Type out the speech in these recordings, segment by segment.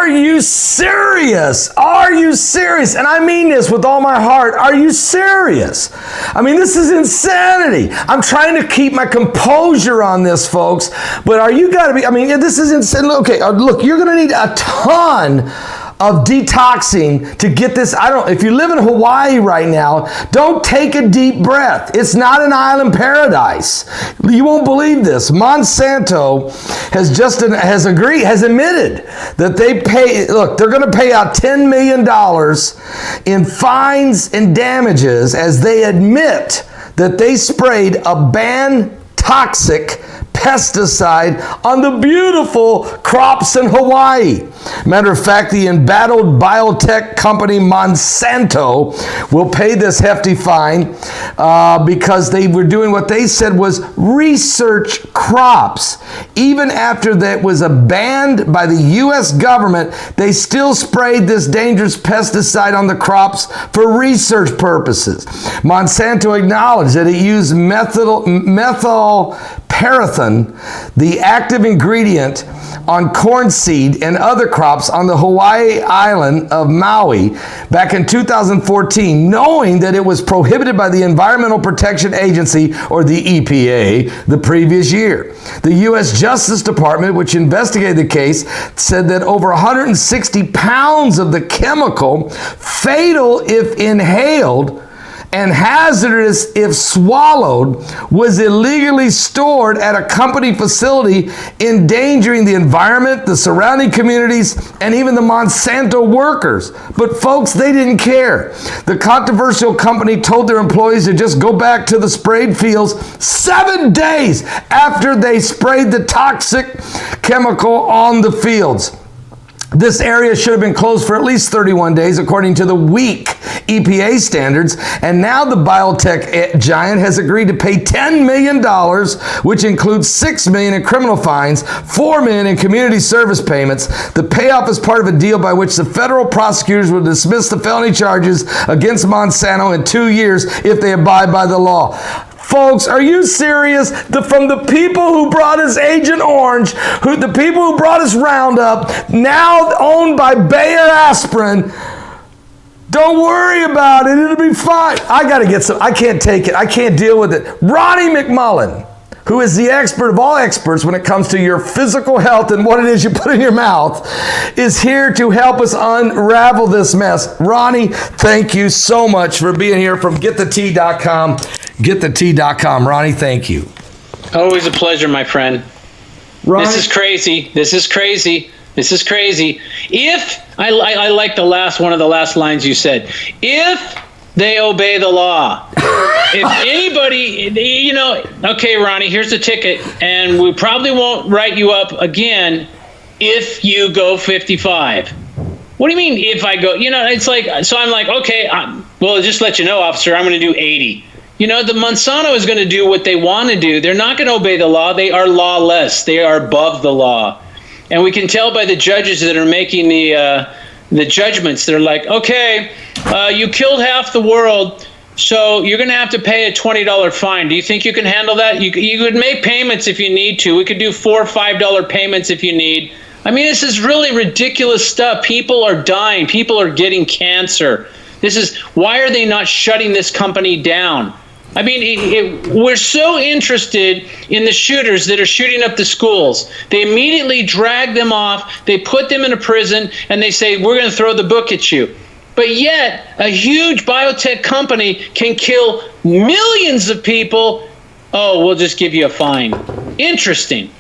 Are you serious? Are you serious? And I mean this with all my heart. Are you serious? I mean, this is insanity. I'm trying to keep my composure on this, folks. But this is insane. Okay, look, you're going to need a ton of detoxing to get this. If you live in Hawaii right now, don't take a deep breath. It's not an island paradise. You won't believe this. Monsanto has admitted that they're going to pay out $10 million in fines and damages as they admit that they sprayed a banned toxic pesticide on the beautiful crops in Hawaii. Matter of fact, the embattled biotech company Monsanto will pay this hefty fine because they were doing what they said was research crops. Even after that was banned by the U.S. government, they still sprayed this dangerous pesticide on the crops for research purposes. Monsanto acknowledged that it used methylparathene, the active ingredient on corn seed and other crops on the Hawaii island of Maui back in 2014, knowing that it was prohibited by the Environmental Protection Agency, or the EPA, the previous year. The U.S. Justice Department, which investigated the case, said that over 160 pounds of the chemical, fatal if inhaled and hazardous if swallowed, was illegally stored at a company facility, endangering the environment, the surrounding communities, and even the Monsanto workers. But folks, they didn't care. The controversial company told their employees to just go back to the sprayed fields 7 days after they sprayed the toxic chemical on the fields. This area should have been closed for at least 31 days, according to the weak EPA standards. And now the biotech giant has agreed to pay $10 million, which includes $6 million in criminal fines, $4 million in community service payments. The payoff is part of a deal by which the federal prosecutors will dismiss the felony charges against Monsanto in 2 years if they abide by the law. Folks, are you serious? From the people who brought us Agent Orange, the people who brought us Roundup, now owned by Bayer Aspirin, don't worry about it. It'll be fine. I got to get some. I can't take it. I can't deal with it. Ronnie McMullen, who is the expert of all experts when it comes to your physical health and what it is you put in your mouth, is here to help us unravel this mess. Ronnie, thank you so much for being here from GetTheT.com. GetTheT.com. Ronnie, thank you. Always a pleasure, my friend. Ronnie? This is crazy. If I like one of the last lines you said. If they obey the law. If anybody, okay, Ronnie, here's the ticket, and we probably won't write you up again if you go 55. What do you mean if I go? It's like, so I'm like, okay, well, just let you know, officer, I'm going to do 80. The Monsanto is going to do what they want to do. They're not going to obey the law. They are lawless. They are above the law. And we can tell by the judges that are making the judgments. They're like, okay, you killed half the world, so you're going to have to pay a $20 fine. Do you think you can handle that? You could make payments if you need to. We could do $4 or $5 payments if you need. I mean, this is really ridiculous stuff. People are dying. People are getting cancer. Why are they not shutting this company down? I mean, we're so interested in the shooters that are shooting up the schools. They immediately drag them off, they put them in a prison, and they say, we're going to throw the book at you. But yet, a huge biotech company can kill millions of people. Oh, we'll just give you a fine. Interesting.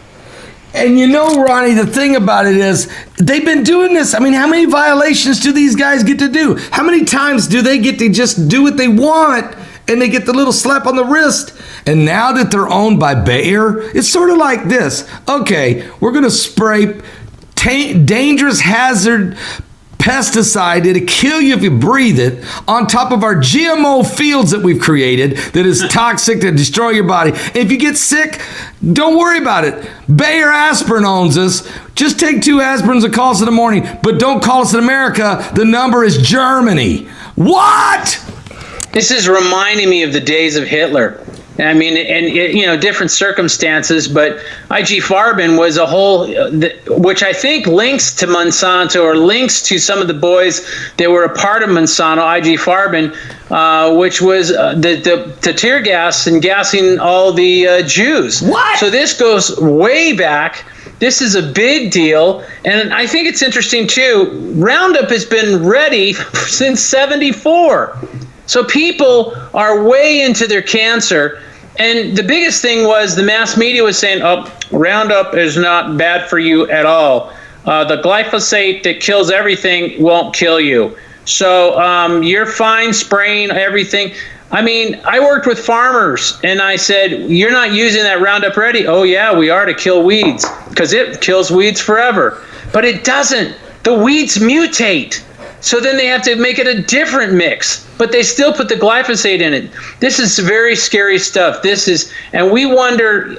And Ronnie, the thing about it is, they've been doing this. I mean, how many violations do these guys get to do? How many times do they get to just do what they want, and they get the little slap on the wrist? And now that they're owned by Bayer, it's sort of like this. Okay, we're going to spray dangerous hazard pesticide that'll kill you if you breathe it on top of our GMO fields that we've created that is toxic to destroy your body. If you get sick, don't worry about it. Bayer Aspirin owns us. Just take 2 aspirins and call us in the morning. But don't call us in America. The number is Germany. What? This is reminding me of the days of Hitler. I mean, and different circumstances, but IG Farben was a whole, which I think links to Monsanto or links to some of the boys that were a part of Monsanto, IG Farben, which was the tear gas and gassing all the Jews. What? So this goes way back. This is a big deal. And I think it's interesting, too. Roundup has been ready since 74. So people are way into their cancer. And the biggest thing was the mass media was saying, oh, Roundup is not bad for you at all. The glyphosate that kills everything won't kill you. So you're fine spraying everything. I mean, I worked with farmers, and I said, you're not using that Roundup Ready? Oh, yeah, we are, to kill weeds, because it kills weeds forever. But it doesn't. The weeds mutate. So then they have to make it a different mix, but they still put the glyphosate in it. This is very scary stuff. And we wonder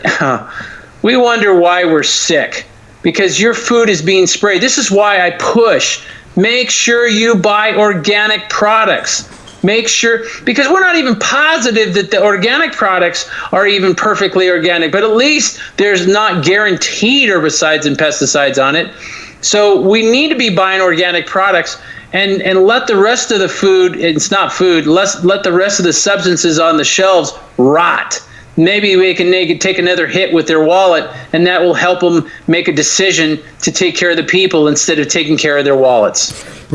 why we're sick, because your food is being sprayed. This is why I push, make sure you buy organic products. Make sure, because we're not even positive that the organic products are even perfectly organic, but at least there's not guaranteed herbicides and pesticides on it. So we need to be buying organic products and let the rest of the food, it's not food, let the rest of the substances on the shelves rot. Maybe they can take another hit with their wallet, and that will help them make a decision to take care of the people instead of taking care of their wallets.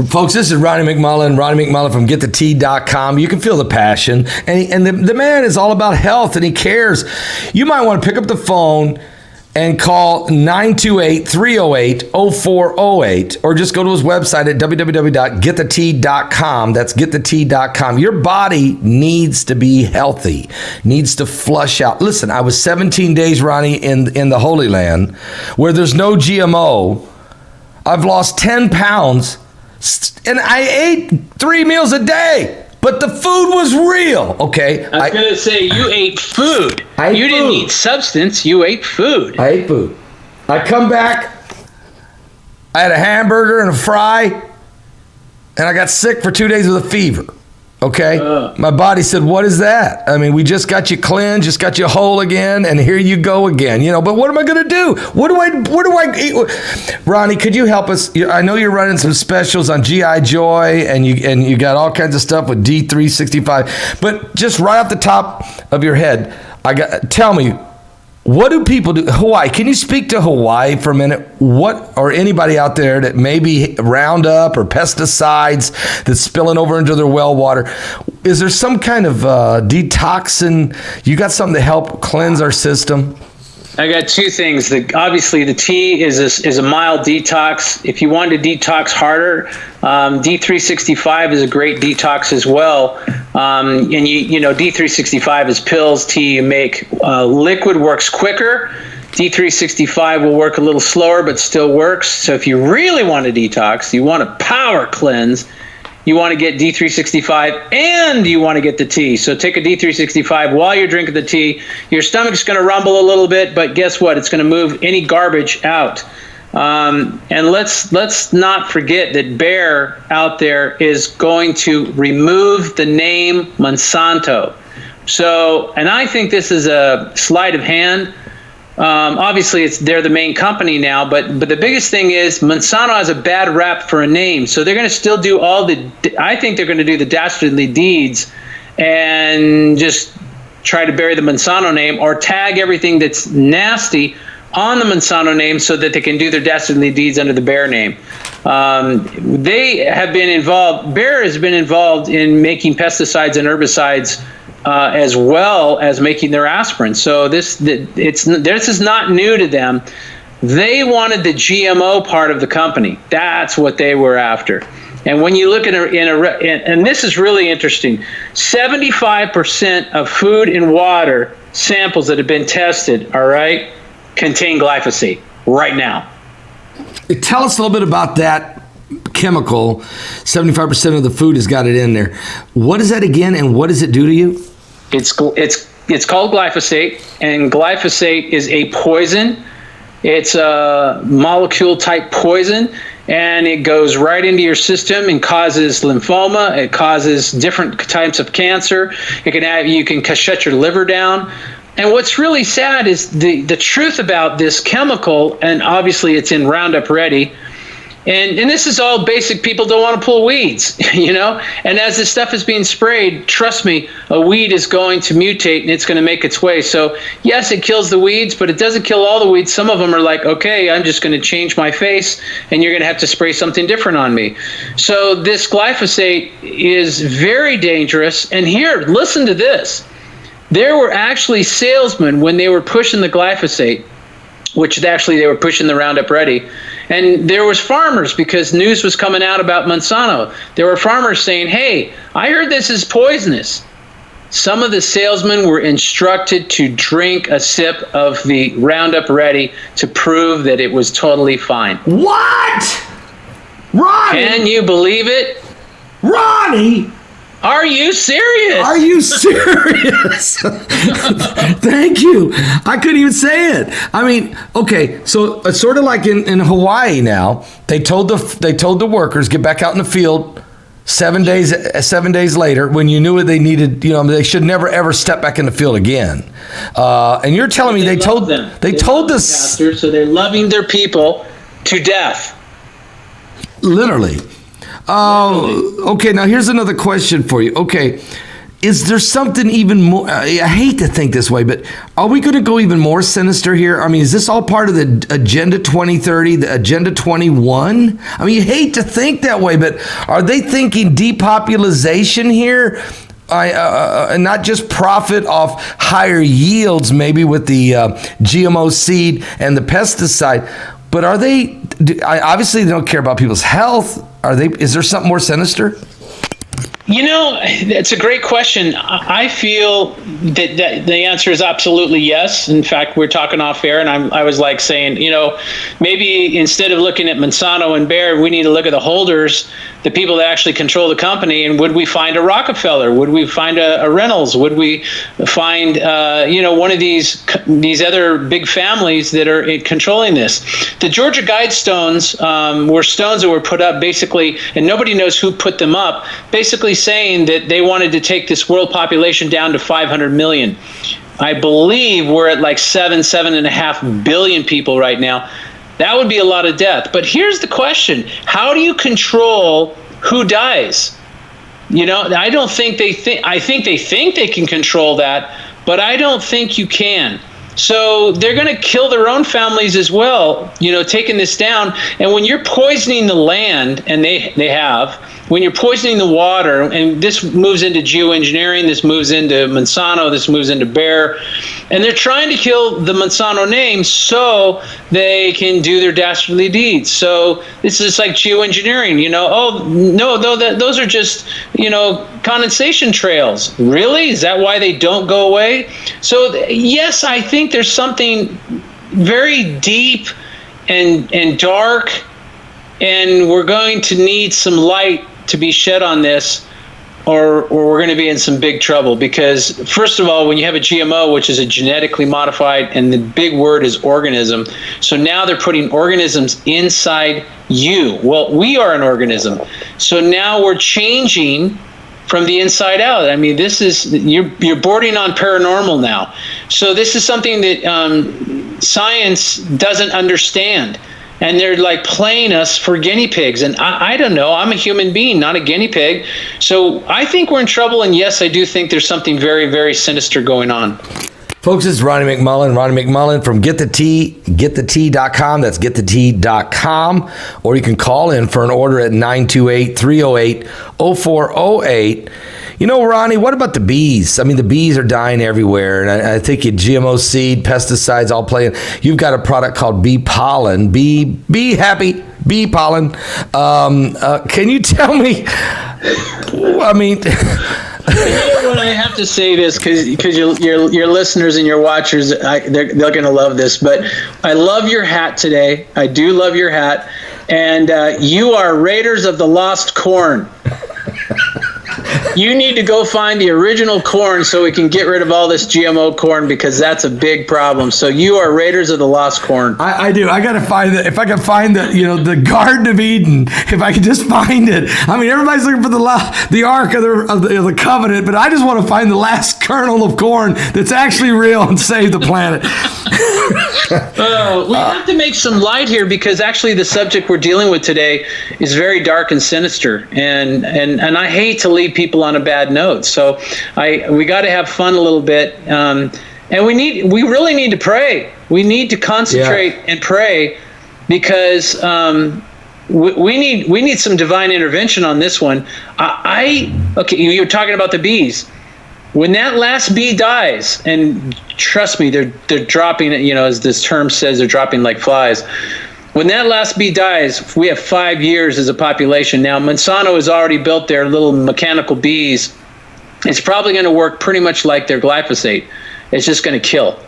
Folks, this is Ronnie McMullen from GetTheT.com. You can feel the passion. And the man is all about health, and he cares. You might want to pick up the phone and call 928-308-0408, or just go to his website at www.GetTheT.com. That's GetTheT.com. Your body needs to be healthy, needs to flush out. Listen, I was 17 days, Ronnie, in the Holy Land, where there's no GMO. I've lost 10 pounds, and I ate 3 meals a day. But the food was real, okay? I was going to say, you ate food. You didn't eat substance. You ate food. I ate food. I come back. I had a hamburger and a fry, and I got sick for 2 days with a fever, okay? My body said, what is that? I mean, we just got you cleansed, just got you whole again, and here you go again, but what am I going to do? What do I eat? Ronnie, could you help us? I know you're running some specials on GI Joy, and you got all kinds of stuff with D365, but just right off the top of your head, tell me, what do people do? Hawaii, can you speak to Hawaii for a minute? Or anybody out there that maybe Roundup or pesticides that's spilling over into their well water? Is there some kind of detoxin? You got something to help cleanse our system? I got two things. Obviously, the tea is a mild detox. If you want to detox harder, D365 is a great detox as well. And D365 is pills, tea you make. Liquid works quicker. D365 will work a little slower, but still works. So if you really want to detox, you want to power cleanse, you want to get D365 and you want to get the tea. So take a D365 while you're drinking the tea. Your stomach's going to rumble a little bit, but guess what? It's going to move any garbage out. And let's not forget that Bayer out there is going to remove the name Monsanto. So, and I think this is a sleight of hand. Obviously, they're the main company now, but the biggest thing is Monsanto has a bad rap for a name, so they're going to still do I think they're going to do the dastardly deeds and just try to bury the Monsanto name or tag everything that's nasty on the Monsanto name so that they can do their dastardly deeds under the Bayer name. They have been involved, Bayer has been involved in making pesticides and herbicides as well as making their aspirin. So this is not new to them. They wanted the GMO part of the company. That's what they were after. And when you look at and this is really interesting, 75% of food and water samples that have been tested, all right, contain glyphosate right now. Tell us a little bit about that chemical. 75% of the food has got it in there. What is that again, and what does it do to you? It's called glyphosate, and glyphosate is a poison. It's a molecule type poison, and it goes right into your system and causes lymphoma. It causes different types of cancer. You can shut your liver down. And what's really sad is the truth about this chemical, and obviously it's in Roundup Ready. And this is all basic. People don't want to pull weeds, you know? And as this stuff is being sprayed, trust me, a weed is going to mutate and it's going to make its way. So yes, it kills the weeds, but it doesn't kill all the weeds. Some of them are like, okay, I'm just going to change my face and you're going to have to spray something different on me. So this glyphosate is very dangerous. And here, listen to this. There were actually salesmen when they were pushing the glyphosate, which actually they were pushing the Roundup Ready. And there was farmers, because news was coming out about Monsanto. There were farmers saying, hey, I heard this is poisonous. Some of the salesmen were instructed to drink a sip of the Roundup Ready to prove that it was totally fine. What? Ronnie? Can you believe it? Ronnie? Are you serious? Are you serious? Thank you. I couldn't even say it. I mean, okay, so it's sort of like in Hawaii now. They told the workers, get back out in the field 7 days later, when you knew what they needed. You know, they should never ever step back in the field again. And you're telling me they told this, so they're loving their people to death. Literally. Okay, now here's another question for you. Okay, is there something even more? I hate to think this way, but are we going to go even more sinister here? I mean, is this all part of the Agenda 2030, the Agenda 21? I mean, you hate to think that way, but are they thinking depopulation here? And not just profit off higher yields, maybe with the GMO seed and the pesticide, but are they? Obviously, they don't care about people's health. Are they? Is there something more sinister? You know, it's a great question. I feel that the answer is absolutely yes. In fact, we're talking off air, and I was like saying, you know, maybe instead of looking at Monsanto and Bayer, we need to look at the holders, the people that actually control the company. And would we find a Rockefeller? Would we find a Reynolds? Would we find, one of these other big families that are controlling this? The Georgia Guidestones were stones that were put up basically, and nobody knows who put them up, basically saying that they wanted to take this world population down to 500 million. I believe we're at like 7.5 billion people right now. That would be a lot of death. But here's the question. How do you control who dies? You know, I don't think they think, I think they can control that, but I don't think you can. So they're going to kill their own families as well, you know, taking this down. And when you're poisoning the land, and they have, when you're poisoning the water, and this moves into geoengineering, this moves into Monsanto, this moves into Bayer, and they're trying to kill the Monsanto name so they can do their dastardly deeds. So this is like geoengineering, you know, oh, no, those are just, you know, condensation trails. Really? Is that why they don't go away? So yes, I think there's something very deep and dark, and we're going to need some light to be shed on this, or we're going to be in some big trouble. Because first of all, when you have a GMO, which is a genetically modified, and the big word is organism, so now they're putting organisms inside you. Well, we are an organism, so now we're changing from the inside out. I mean, this is, you're bordering on paranormal now. So this is something that science doesn't understand. And they're like playing us for guinea pigs. And I don't know, I'm a human being, not a guinea pig. So I think we're in trouble. And yes, I do think there's something very, very sinister going on. Folks, this is Ronnie McMullen. Ronnie McMullen from getthetea.com. That's getthetea.com. Or you can call in for an order at 928-308-0408. You know, Ronnie, what about the bees? I mean, the bees are dying everywhere. And I think GMO seed, pesticides, all playing. You've got a product called bee pollen. Be happy, bee pollen. Can you tell me, I mean... You know what, I have to say this because your listeners and your watchers, they're going to love this. But I love your hat today. I do love your hat. And you are Raiders of the Lost Corn. you need to go find the original corn so we can get rid of all this GMO corn, because that's a big problem. So you are raiders of the lost corn. I do. I got to find it. If I can find the Garden of Eden, if I can just find it. I mean, everybody's looking for the Ark of the Covenant, but I just want to find the last kernel of corn that's actually real and save the planet. We have to make some light here, because actually the subject we're dealing with today is very dark and sinister, and I hate to leave people on a bad note. So we got to have fun a little bit, and we really need to pray. We need to concentrate and pray, because we need some divine intervention on this one. Okay, you were talking about the bees. When that last bee dies, and trust me, they're dropping, as this term says, they're dropping like flies. When that last bee dies, we have 5 years as a population. Now, Monsanto has already built their little mechanical bees. It's probably going to work pretty much like their glyphosate. It's just going to kill.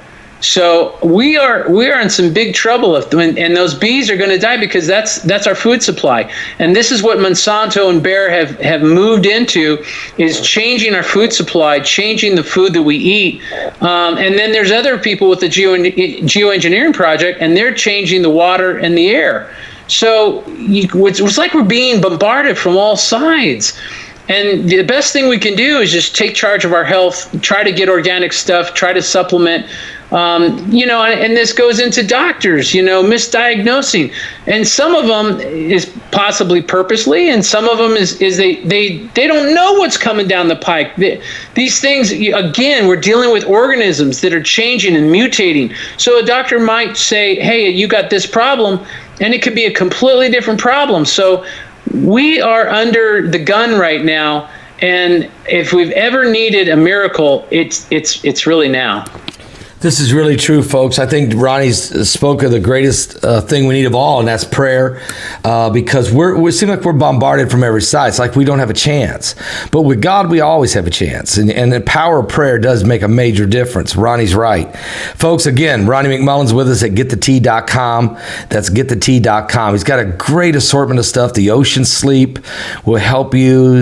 So we are in some big trouble, and those bees are going to die, because that's our food supply. And this is what Monsanto and Bayer have moved into, is changing our food supply, changing the food that we eat. And then there's other people with the geoengineering project, and they're changing the water and the air. So it's like we're being bombarded from all sides. And the best thing we can do is just take charge of our health, try to get organic stuff, try to supplement. And this goes into doctors, misdiagnosing. And some of them is possibly purposely, and some of them is they don't know what's coming down the pike. These things, again, we're dealing with organisms that are changing and mutating. So a doctor might say, hey, you got this problem, and it could be a completely different problem. So we are under the gun right now, and if we've ever needed a miracle, it's really now. This is really true, folks. I think Ronnie's spoke of the greatest thing we need of all, and that's prayer, because we seem like we're bombarded from every side. It's like we don't have a chance. But with God, we always have a chance, and the power of prayer does make a major difference. Ronnie's right. Folks, again, Ronnie McMullen's with us at getthetea.com. That's getthetea.com. He's got a great assortment of stuff. The Ocean Sleep will help you.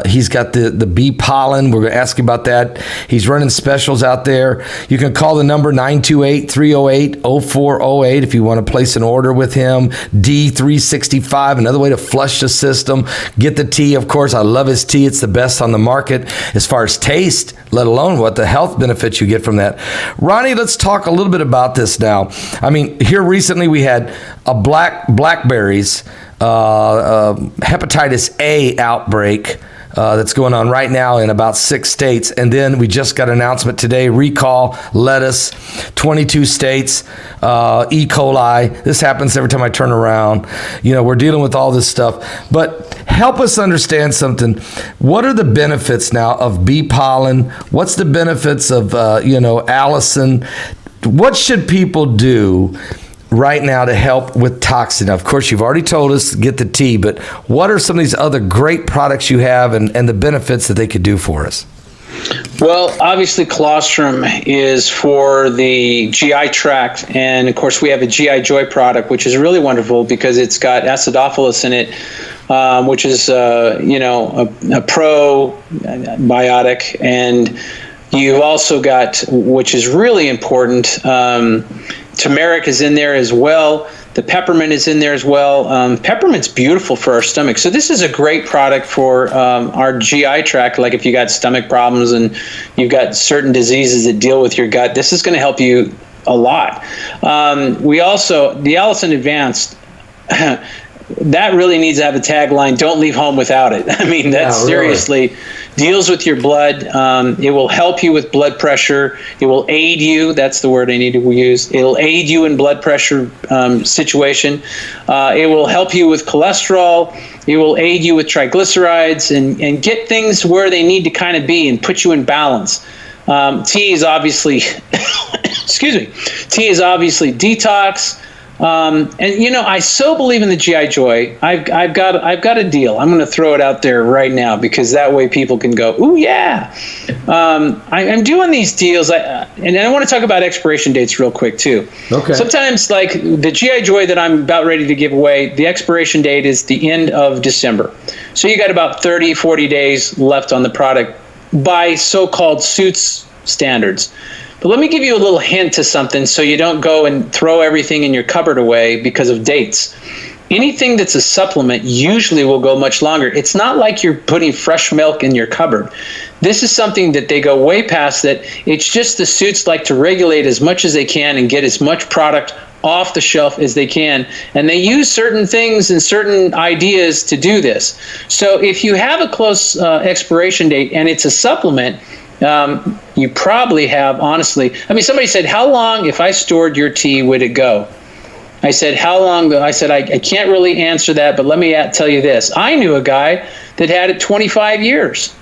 He's got the bee pollen. We're going to ask you about that. He's running specials out there. You can call the number 928-308-0408 if you want to place an order with him. D365, another way to flush the system. Get the tea, of course. I love his tea. It's the best on the market as far as taste, let alone what the health benefits you get from that. Ronnie, let's talk a little bit about this now. I mean, here recently we had a blackberries hepatitis A outbreak that's going on right now in about 6 states. And then we just got an announcement today, recall lettuce, 22 states, E. coli. This happens every time I turn around. We're dealing with all this stuff. But help us understand something. What are the benefits now of bee pollen? What's the benefits of, Allison? What should people do right now to help with toxin? Of course, you've already told us get the tea, but what are some of these other great products you have and the benefits that they could do for us? Well, obviously colostrum is for the GI tract, and of course we have a GI Joy product, which is really wonderful because it's got acidophilus in it, which is a probiotic, and you've also got, which is really important, turmeric is in there as well. The peppermint is in there as well. Peppermint's beautiful for our stomach. So this is a great product for our GI tract. Like if you got stomach problems and you've got certain diseases that deal with your gut, this is going to help you a lot. We also, the Allison Advanced, that really needs to have a tagline, don't leave home without it. I mean, that seriously deals with your blood. It will help you with blood pressure. It will aid you. That's the word I need to use. It'll aid you in blood pressure situation. It will help you with cholesterol. It will aid you with triglycerides and get things where they need to kind of be and put you in balance. Tea is obviously, excuse me, tea is obviously detox. And you know, I so believe in the GI Joy. I've got a deal. I'm going to throw it out there right now because that way people can go, ooh yeah. I'm doing these deals, and I want to talk about expiration dates real quick too. Okay. Sometimes, like the GI Joy that I'm about ready to give away, the expiration date is the end of December. So you got about 30, 40 days left on the product by so-called suits standards. But let me give you a little hint to something so you don't go and throw everything in your cupboard away because of dates. Anything that's a supplement usually will go much longer. It's not like you're putting fresh milk in your cupboard. This is something that they go way past that. It's just the suits like to regulate as much as they can and get as much product off the shelf as they can. And they use certain things and certain ideas to do this. So if you have a close expiration date and it's a supplement, you probably have, honestly, I mean, somebody said, how long, if I stored your tea, would it go? I said, how long? I said, I can't really answer that, but let me tell you this. I knew a guy that had it 25 years,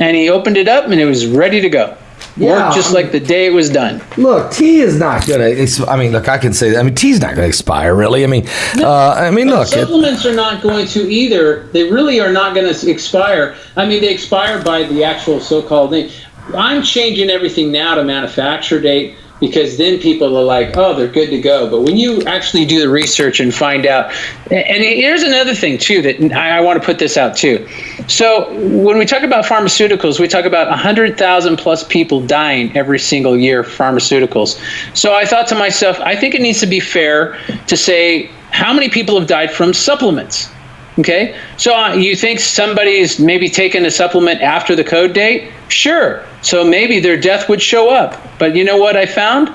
and he opened it up, and it was ready to go. Yeah, worked just like the day it was done. Look, tea is not going to, I mean, look, I can say that. I mean, tea's not going to expire, really. I mean, look. Supplements are not going to either. They really are not going to expire. I mean, they expire by the actual so-called thing. I'm changing everything now to manufacture date because then people are like, oh, they're good to go. But when you actually do the research and find out, and here's another thing too that I want to put this out too. So when we talk about pharmaceuticals, we talk about 100,000 plus people dying every single year from pharmaceuticals. So I thought to myself, I think it needs to be fair to say how many people have died from supplements. Okay, so you think somebody's maybe taken a supplement after the code date? Sure. So maybe their death would show up. But you know what I found?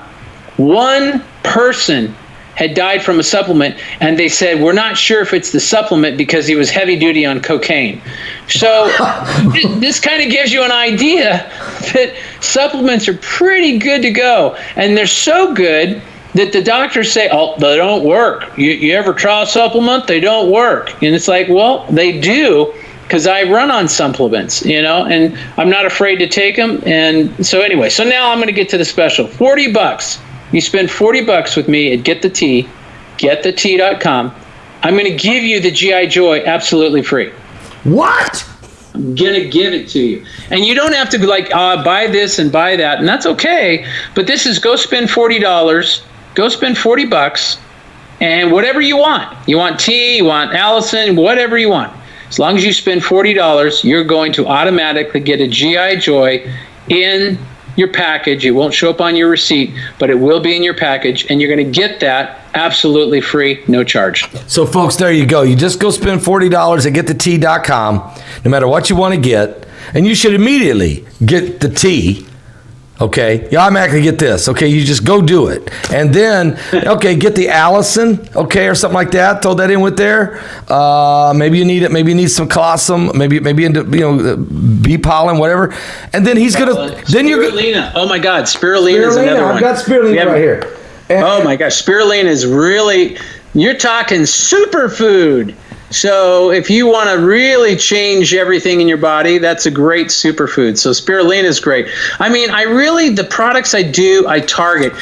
One person had died from a supplement, and they said, we're not sure if it's the supplement because he was heavy duty on cocaine. So this kind of gives you an idea that supplements are pretty good to go. And they're so good that the doctors say, oh, they don't work. You ever try a supplement? They don't work. And it's like, well, they do, because I run on supplements, you know, and I'm not afraid to take them. And so anyway, so now I'm going to get to the special. $40. You spend $40 with me at getthetea.com. I'm going to give you the GI Joy absolutely free. What? I'm going to give it to you. And you don't have to like buy this and buy that, and that's okay. But this is go spend $40. Go spend $40 and whatever you want. You want tea, you want Allison, whatever you want. As long as you spend $40, you're going to automatically get a GI Joy in your package. It won't show up on your receipt, but it will be in your package, and you're going to get that absolutely free, no charge. So, folks, there you go. You just go spend $40 at getthetea.com, no matter what you want to get, and you should immediately get the tea. Okay, you automatically get this. Okay, you just go do it, and then get the Allison. Okay, or something like that. Throw that in with there. Maybe you need it. Maybe you need some colostrum. Maybe into bee pollen, whatever. And then he's gonna. Then you're. Spirulina. Oh my God, Spirulina is another one. I've got Spirulina right here. And, oh my gosh, Spirulina is really. You're talking superfood. So if you want to really change everything in your body, that's a great superfood. So Spirulina is great. I mean, the products I target.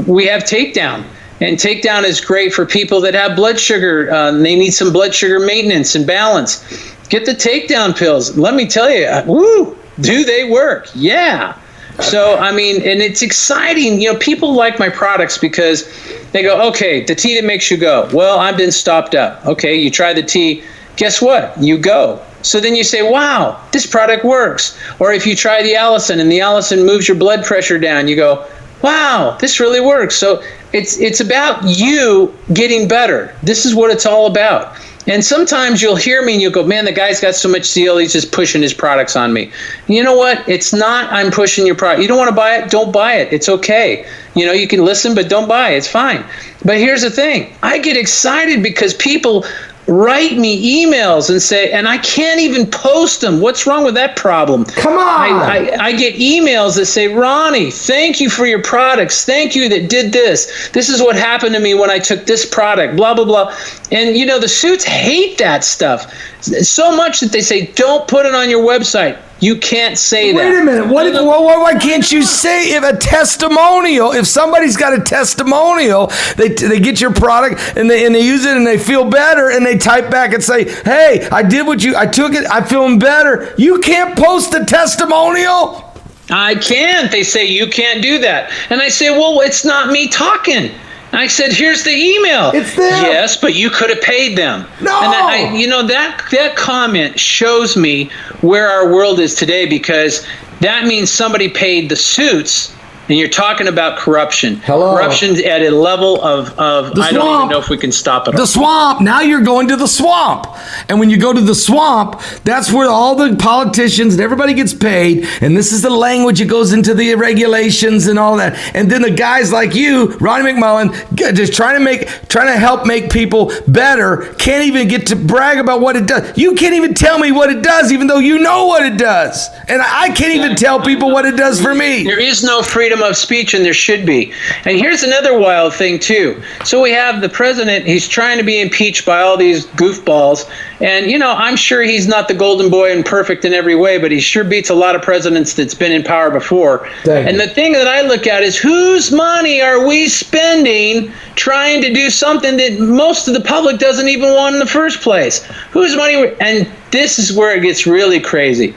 We have Takedown. And Takedown is great for people that have blood sugar. They need some blood sugar maintenance and balance. Get the Takedown pills. Let me tell you, do they work? Yeah. So, I mean, and it's exciting. You know, people like my products because they go, okay, the tea that makes you go. Well, I've been stopped up. Okay, you try the tea. Guess what? You go. So then you say, wow, this product works. Or if you try the Allison and the Allison moves your blood pressure down, you go, wow, this really works. So it's about you getting better. This is what it's all about. And sometimes you'll hear me and you'll go, man, the guy's got so much zeal, he's just pushing his products on me. You know what? It's not I'm pushing your product. You don't want to buy it? Don't buy it. It's okay. You know, you can listen, but don't buy it. It's fine. But here's the thing. I get excited because people write me emails and say, and I can't even post them. What's wrong with that problem? Come on. I get emails that say, Ronnie, thank you for your products. Thank you that did this. This is what happened to me when I took this product, blah, blah, blah. And, you know, the suits hate that stuff so much that they say, don't put it on your website. You can't say that. Wait a minute. Why can't you say if a testimonial, if somebody's got a testimonial, they get your product and they use it and they feel better and they type back and say, hey, I took it, I'm feeling better. You can't post a testimonial? I can't. They say you can't do that. And I say, well, it's not me talking. I said, here's the email. It's them. Yes, but you could have paid them. No. And that comment shows me where our world is today, because that means somebody paid the suits. And you're talking about corruption. Hello. Corruption's at a level of I don't even know if we can stop it. The swamp. Now you're going to the swamp. And when you go to the swamp, that's where all the politicians and everybody gets paid. And this is the language that goes into the regulations and all that. And then the guys like you, Ronnie McMullen, just trying to help make people better, can't even get to brag about what it does. You can't even tell me what it does, even though you know what it does. And I can't even tell people what it does for me. There is no freedom of speech, and there should be. And here's another wild thing too. So we have the president, he's trying to be impeached by all these goofballs, and I'm sure he's not the golden boy and perfect in every way, but he sure beats a lot of presidents that's been in power before. And the thing that I look at is, whose money are we spending trying to do something that most of the public doesn't even want in the first place? Whose money? And this is where it gets really crazy.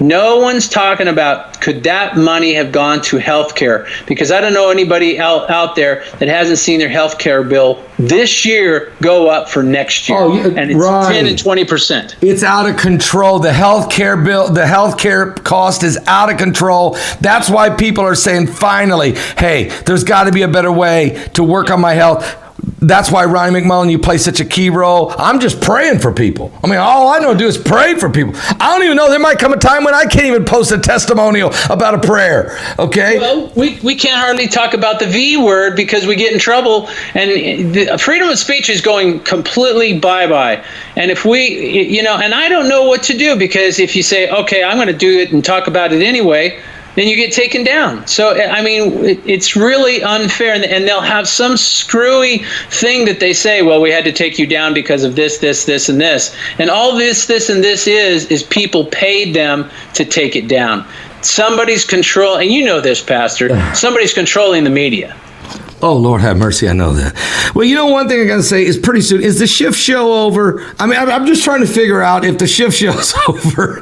No one's talking about, could that money have gone to health care? Because I don't know anybody out there that hasn't seen their health care bill this year go up for next year. And it's 10 and 20%. It's out of control. The health care bill, the health care cost is out of control. That's why people are saying, finally, hey, there's got to be a better way to work on my health. That's why, Ronnie McMullen, you play such a key role. I'm just praying for people. I mean, all I know to do is pray for people. I don't even know. There might come a time when I can't even post a testimonial about a prayer, okay? Well, we can't hardly talk about the V word because we get in trouble. And the freedom of speech is going completely bye-bye. And if we, and I don't know what to do, because if you say, okay, I'm going to do it and talk about it anyway, then you get taken down. So, I mean, it's really unfair. And they'll have some screwy thing that they say, well, we had to take you down because of this, and this. And all this, and this is people paid them to take it down. Somebody's control, and you know this, Pastor, somebody's controlling the media. Oh, Lord have mercy, I know that. Well, one thing I got to say is pretty soon, is the shift show over? I mean, I'm just trying to figure out if the shift show's over.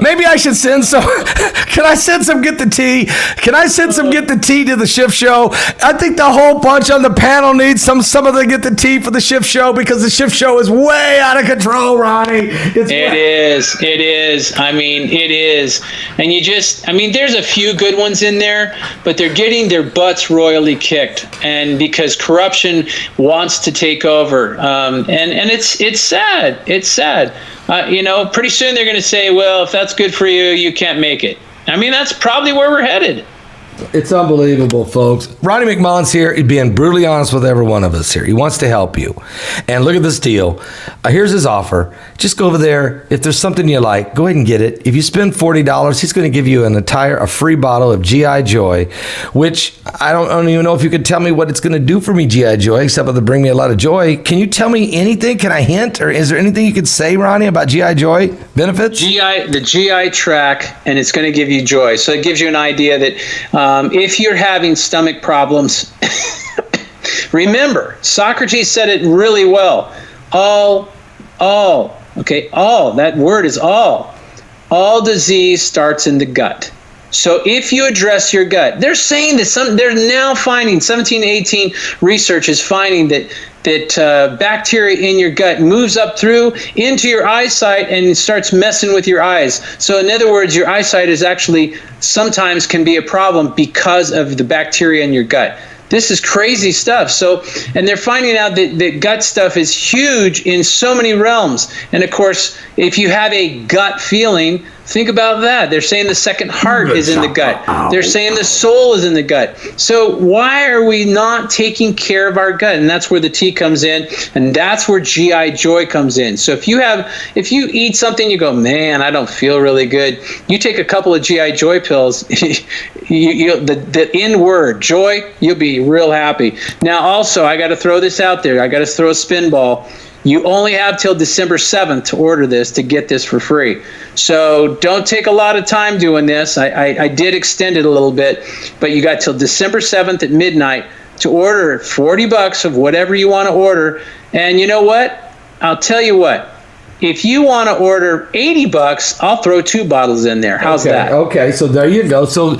Maybe I should send some, can I send some Get the Tea? Can I send some Get the Tea to the shift show? I think the whole bunch on the panel needs some of the Get the Tea for the shift show, because the shift show is way out of control, Ronnie. It is. I mean, it is. And there's a few good ones in there, but they're getting their butts royally kicked, and because corruption wants to take over, and it's sad. It's sad. Pretty soon they're going to say, well, if that's good for you, you can't make it. I mean, that's probably where we're headed. It's unbelievable, folks. Ronnie McMullen's here. He's being brutally honest with every one of us here. He wants to help you. And look at this deal. Here's his offer. Just go over there. If there's something you like, go ahead and get it. If you spend $40, he's going to give you a free bottle of G.I. Joy, which I don't even know if you could tell me what it's going to do for me, G.I. Joy, except it'll bring me a lot of joy. Can you tell me anything? Can I hint? Or is there anything you could say, Ronnie, about G.I. Joy benefits? The GI tract, and it's going to give you joy. So it gives you an idea that if you're having stomach problems, remember, Socrates said it really well. All, that word is all. All disease starts in the gut. So if you address your gut, they're saying that they're now finding, 1718 research is finding that bacteria in your gut moves up through into your eyesight and starts messing with your eyes. So in other words, your eyesight is actually sometimes can be a problem because of the bacteria in your gut. This is crazy stuff. So, and they're finding out that gut stuff is huge in so many realms. And of course, if you have a gut feeling, think about that. They're saying the second heart is in the gut. They're saying the soul is in the gut. So why are we not taking care of our gut? And that's where the tea comes in, and that's where GI Joy comes in. So if you eat something, you go, man, I don't feel really good. You take a couple of GI Joy pills, the N word, joy, you'll be real happy. Now also, I got to throw this out there. I got to throw a spin ball. You only have till December 7th to order this, to get this for free. So don't take a lot of time doing this. I did extend it a little bit, but you got till December 7th at midnight to order $40 of whatever you want to order. And you know what? I'll tell you what. If you want to order $80, I'll throw 2 bottles in there. How's that? Okay, so there you go. So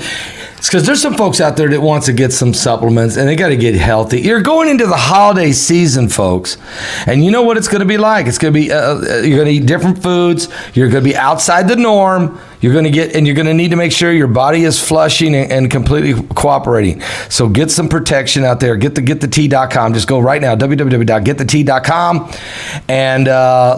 it's because there's some folks out there that wants to get some supplements and they got to get healthy. You're going into the holiday season, folks, and you know what it's going to be like. It's going to be you're going to eat different foods. You're going to be outside the norm. You're going to need to make sure your body is flushing and completely cooperating. So get some protection out there. Get the tea.com. Just go right now, www.getthetea.com. And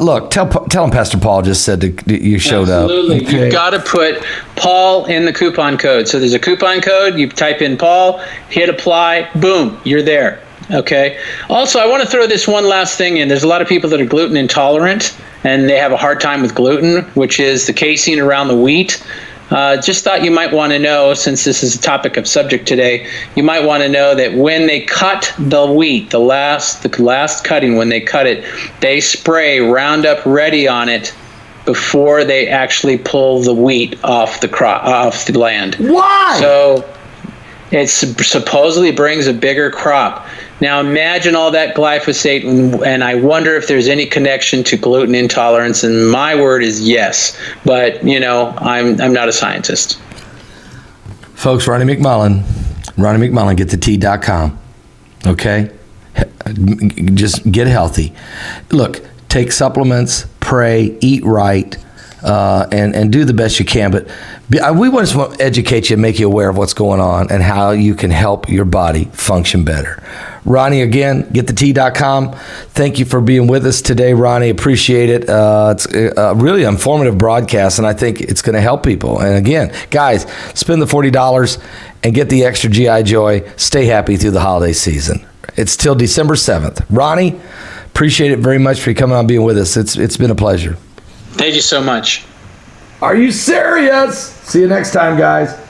look, tell them Pastor Paul just said that you showed up. Absolutely. Okay. You've got to put Paul in the coupon code. So there's a coupon code. You type in Paul, hit apply, boom, you're there. Okay. Also, I want to throw this one last thing in. There's a lot of people that are gluten intolerant, and they have a hard time with gluten, which is the casein around the wheat. Just thought you might want to know, since this is a topic of subject today, you might want to know that when they cut the wheat, the last cutting, when they cut it, they spray Roundup Ready on it before they actually pull the wheat off the land. Why? So it supposedly brings a bigger crop. Now imagine all that glyphosate, and I wonder if there's any connection to gluten intolerance. And my word is yes, but I'm not a scientist. Folks, Ronnie McMullen, getthetea.com. Okay, just get healthy. Look, take supplements, pray, eat right, and do the best you can. But we want to educate you and make you aware of what's going on and how you can help your body function better. Ronnie, again, getthetea.com. Thank you for being with us today, Ronnie. Appreciate it. It's a really informative broadcast, and I think it's going to help people. And again, guys, spend the $40 and get the extra GI Joy. Stay happy through the holiday season. It's till December 7th. Ronnie, appreciate it very much for coming on and being with us. It's been a pleasure. Thank you so much. Are you serious? See you next time, guys.